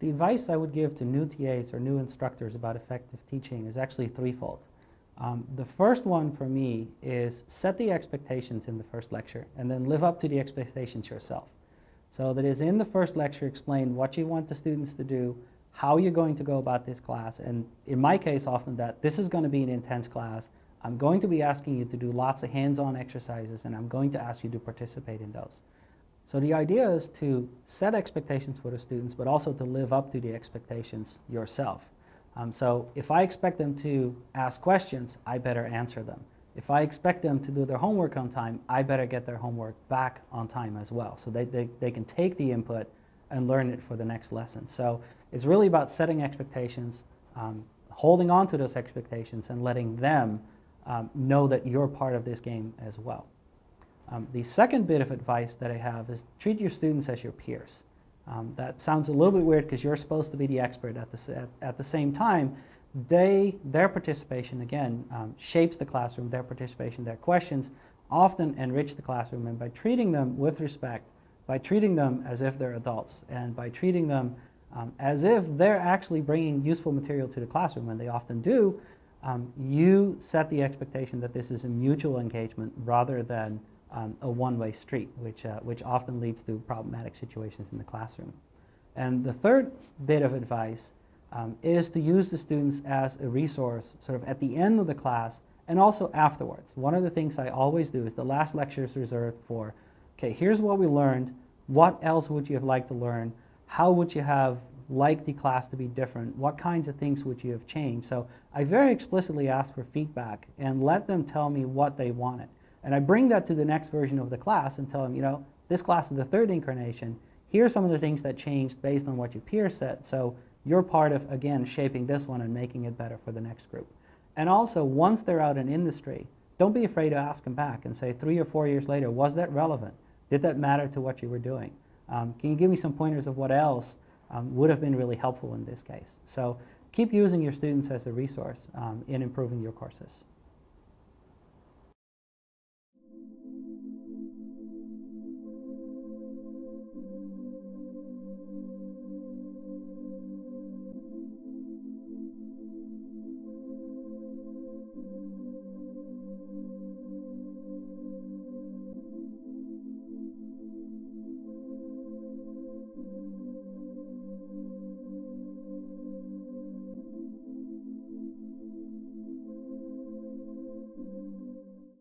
The advice I would give to new TAs or new instructors about effective teaching is actually threefold. The first one for me is set the expectations in the first lecture and then live up to the expectations yourself. So that is, in the first lecture, explain what you want the students to do, how you're going to go about this class, and in my case often that this is going to be an intense class. I'm going to be asking you to do lots of hands-on exercises and I'm going to ask you to participate in those. So the idea is to set expectations for the students, but also to live up to the expectations yourself. So if I expect them to ask questions, I better answer them. If I expect them to do their homework on time, I better get their homework back on time as well, so they can take the input and learn it for the next lesson. So it's really about setting expectations, holding on to those expectations, and letting them know that you're part of this game as well. The second bit of advice that I have is treat your students as your peers. That sounds a little bit weird because you're supposed to be the expert. At the same time, their participation, again, shapes the classroom. Their participation, their questions often enrich the classroom, and by treating them with respect, by treating them as if they're adults, and by treating them as if they're actually bringing useful material to the classroom, and they often do, you set the expectation that this is a mutual engagement rather than a one-way street, which often leads to problematic situations in the classroom. And the third bit of advice is to use the students as a resource sort of at the end of the class and also afterwards. One of the things I always do is the last lecture is reserved for, okay, here's what we learned, what else would you have liked to learn, how would you have liked the class to be different, what kinds of things would you have changed. So I very explicitly ask for feedback and let them tell me what they wanted. And I bring that to the next version of the class and tell them, you know, this class is the third incarnation. Here are some of the things that changed based on what your peers said. So you're part of, again, shaping this one and making it better for the next group. And also, once they're out in industry, don't be afraid to ask them back and say 3 or 4 years later, was that relevant? Did that matter to what you were doing? Can you give me some pointers of what else would have been really helpful in this case? So keep using your students as a resource in improving your courses.